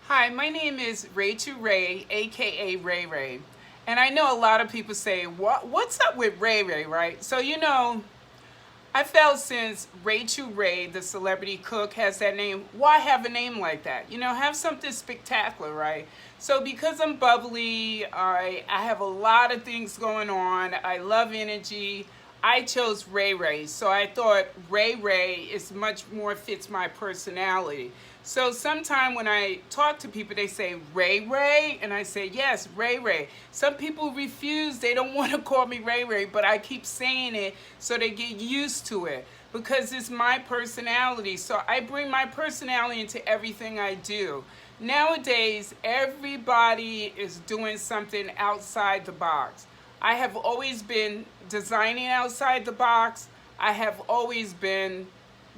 Hi, my name is Rae Rae, aka Rae Rae. And I know a lot of people say, what's up with Rae Rae, right? So, I felt since Rae Rae, the celebrity cook, has that name, why have a name like that? Have something spectacular, right? So because I'm bubbly, I have a lot of things going on. I love energy. I chose Rae Rae, so I thought Rae Rae is much more fits my personality. So sometime when I talk to people, they say Rae Rae, and I say yes, Rae Rae. Some people refuse; they don't want to call me Rae Rae, but I keep saying it so they get used to it because it's my personality. So I bring my personality into everything I do. Nowadays, everybody is doing something outside the box. I have always been designing outside the box. I have always been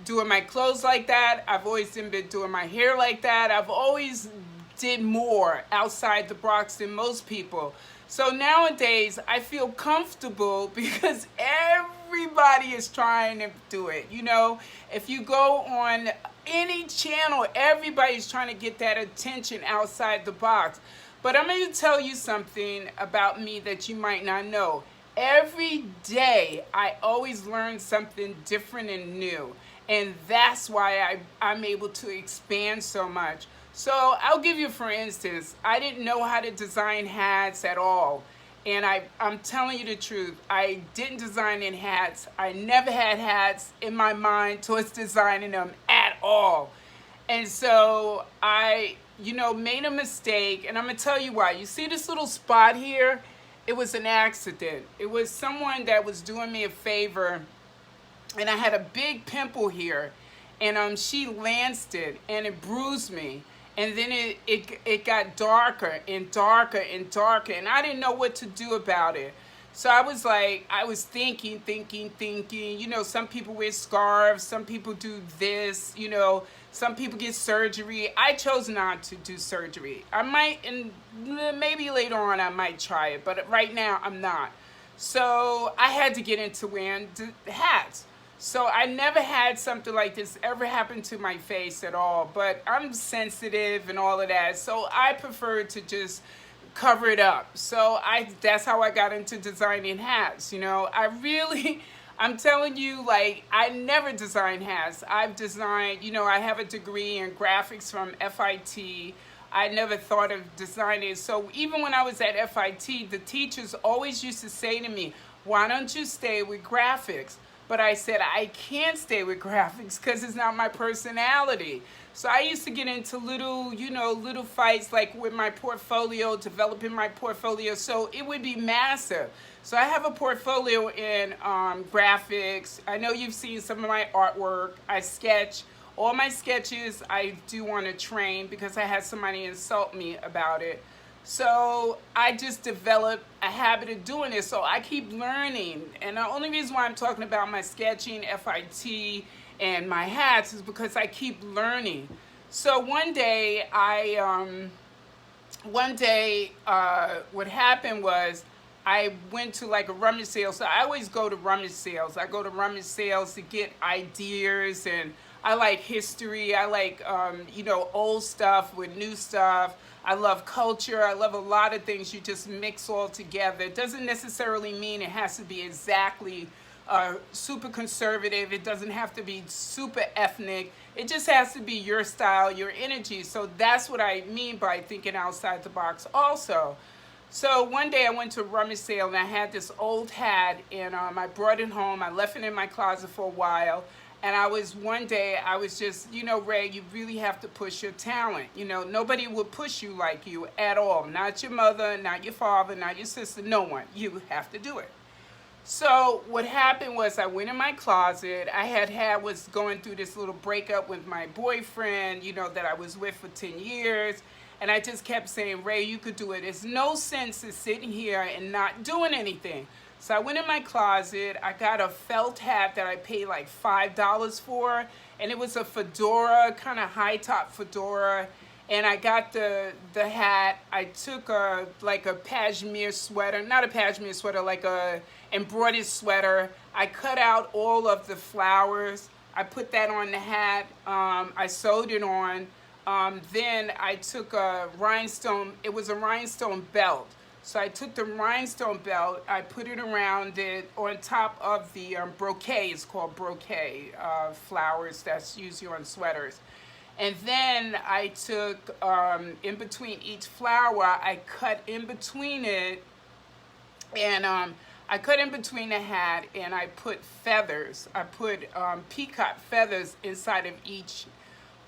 doing my clothes like that. I've always been doing my hair like that. I've always did more outside the box than most people. So nowadays I feel comfortable because everybody is trying to do it. If you go on any channel, everybody's trying to get that attention outside the box. But I'm going to tell you something about me that you might not know. Every day, I always learn something different and new. And that's why I'm able to expand so much. So I'll give you, for instance, I didn't know how to design hats at all. And I'm telling you the truth, I didn't design in hats. I never had hats in my mind towards designing them at all. And so I, made a mistake, and I'm going to tell you why. You see this little spot here? It was an accident. It was someone that was doing me a favor, and I had a big pimple here, and she lanced it, and it bruised me. And then it got darker and darker and darker, and I didn't know what to do about it. So I was thinking. Some people wear scarves, some people do this, some people get surgery. I chose not to do surgery. I might, and maybe later on I might try it, but right now I'm not. So I had to get into wearing hats. So I never had something like this ever happen to my face at all, but I'm sensitive and all of that. So I prefer to just cover it up. So that's how I got into designing hats. I'm telling you, like, I never designed hats. I've designed, I have a degree in graphics from FIT. I never thought of designing. So even when I was at FIT, the teachers always used to say to me, why don't you stay with graphics? But I said, I can't stay with graphics because it's not my personality. So I used to get into little fights like with my portfolio, developing my portfolio. So it would be massive. So I have a portfolio in graphics. I know you've seen some of my artwork. I sketch. All my sketches I do want to train because I had somebody insult me about it. So I just developed a habit of doing this. So I keep learning. And the only reason why I'm talking about my sketching, FIT, and my hats is because I keep learning. So one day, what happened was I went to like a rummage sale. So I always go to rummage sales. I go to rummage sales to get ideas, and I like history. I like, old stuff with new stuff. I love culture. I love a lot of things you just mix all together. It doesn't necessarily mean it has to be exactly super conservative. It doesn't have to be super ethnic. It just has to be your style, your energy. So that's what I mean by thinking outside the box also. So one day I went to a rummage sale and I had this old hat, and I brought it home. I left it in my closet for a while. And one day I was just, Rae, you really have to push your talent. Nobody will push you like you at all. Not your mother, not your father, not your sister, no one. You have to do it. So what happened was I went in my closet. Was going through this little breakup with my boyfriend, that I was with for 10 years. And I just kept saying, Rae, you could do it. There's no sense in sitting here and not doing anything. So I went in my closet. I got a felt hat that I paid like $5 for. And it was a fedora, kind of high top fedora. And I got the hat. I took a cashmere sweater, not a cashmere sweater, like a embroidered sweater. I cut out all of the flowers. I put that on the hat. I sewed it on. Then I took a rhinestone, it was a rhinestone belt. So I took the rhinestone belt, I put it around it on top of the brocade, it's called brocade, flowers that's usually on sweaters. And then I took, in between each flower, I cut in between it, and I cut in between the hat, and I put feathers. I put peacock feathers inside of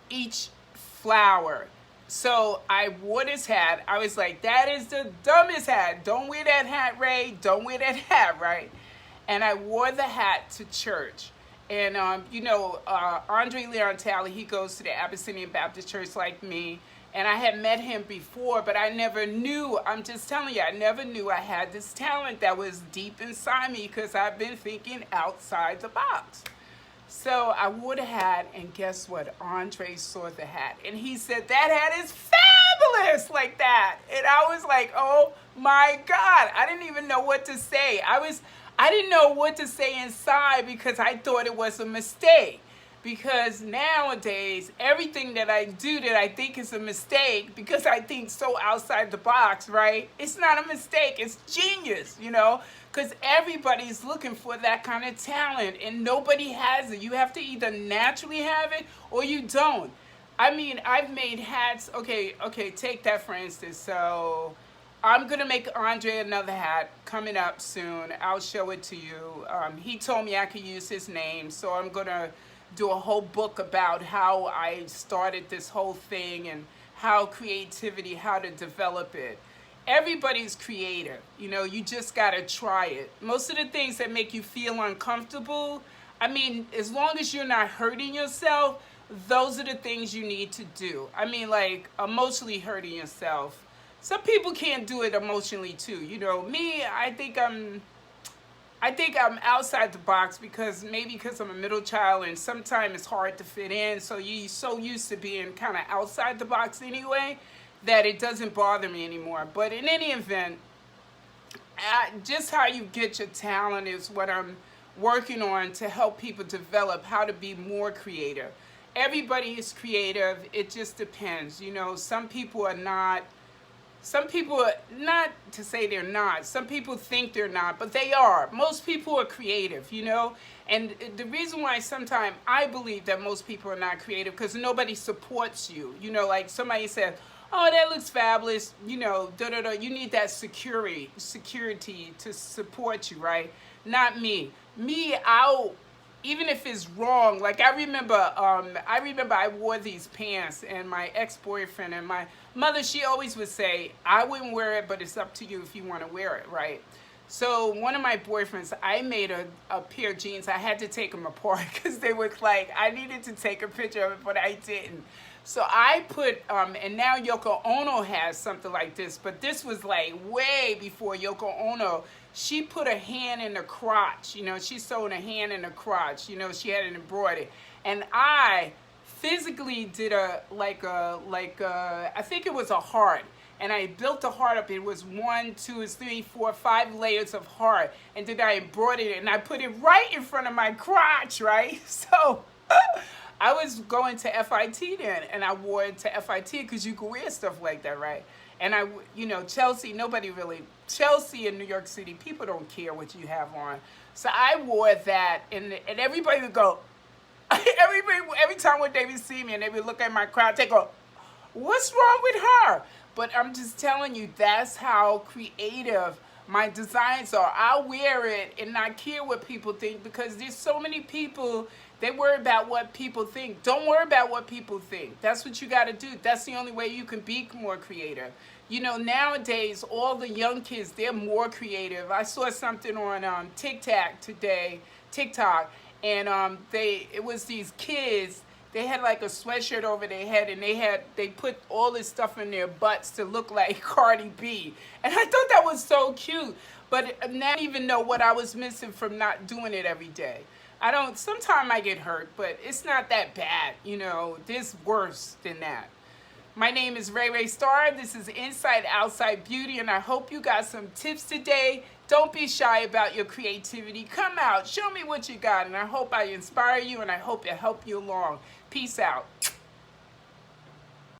each flower. So I wore this hat. I was like, that is the dumbest hat. Don't wear that hat, Ray. Don't wear that hat, right? And I wore the hat to church. And, Andre Leon Talley, he goes to the Abyssinian Baptist Church like me. And I had met him before, but I never knew, I'm just telling you, I never knew I had this talent that was deep inside me because I've been thinking outside the box. So I wore the hat, and guess what? Andre saw the hat, and he said, that hat is fabulous, like that. And I was like, oh my God, I didn't even know what to say. I didn't know what to say inside because I thought it was a mistake. Because nowadays, everything that I do that I think is a mistake, because I think so outside the box, right? It's not a mistake, it's genius, because everybody's looking for that kind of talent, and nobody has it. You have to either naturally have it or you don't. I mean, I've made hats. Okay, take that for instance. So I'm going to make Andre another hat coming up soon. I'll show it to you. He told me I could use his name, so I'm going to do a whole book about how I started this whole thing and how creativity, how to develop it. Everybody's creative. You just got to try it. Most of the things that make you feel uncomfortable, I mean, as long as you're not hurting yourself, those are the things you need to do. I mean, like emotionally hurting yourself. Some people can't do it emotionally too. Me, I think I'm outside the box because I'm a middle child, and sometimes it's hard to fit in. So you're so used to being kind of outside the box anyway that it doesn't bother me anymore. But in any event, just how you get your talent is what I'm working on to help people develop how to be more creative. Everybody is creative. It just depends. Some people are not. Some people are not to say they're not. Some people think they're not, but they are. Most people are creative, And the reason why sometimes I believe that most people are not creative because nobody supports you. Like somebody says, oh, that looks fabulous. You need that security to support you, right? Not me. Even if it's wrong, like I remember I wore these pants, and my ex-boyfriend and my mother, she always would say, I wouldn't wear it, but it's up to you if you want to wear it, right? So one of my boyfriends, I made a pair of jeans. I had to take them apart because they were like, I needed to take a picture of it, but I didn't. So I put, and now Yoko Ono has something like this, but this was like way before Yoko Ono. She put a hand in the crotch, she sewed a hand in the crotch, she had it embroidered. And I physically did I think it was a heart. And I built the heart up. It was 1, 2, 3, 4, 5 layers of heart. And then I embroidered it, and I put it right in front of my crotch, right? So I was going to FIT then, and I wore it to FIT because you could wear stuff like that, right? And Chelsea, Chelsea in New York City, people don't care what you have on. So I wore that, and everybody would go, every time when they would see me and they would look at my crotch, they go, what's wrong with her? But I'm just telling you, that's how creative my designs are. I'll wear it and not care what people think because there's so many people, they worry about what people think. Don't worry about what people think. That's what you got to do. That's the only way you can be more creative. Nowadays, all the young kids, they're more creative. I saw something on TikTok, and it was these kids. They had like a sweatshirt over their head, and they put all this stuff in their butts to look like Cardi B. And I thought that was so cute. But now I don't even know what I was missing from not doing it every day. Sometimes I get hurt, but it's not that bad. There's worse than that. My name is Rae Rae Star. This is Inside Outside Beauty, and I hope you got some tips today. Don't be shy about your creativity. Come out, show me what you got, and I hope I inspire you, and I hope it help you along. Peace out.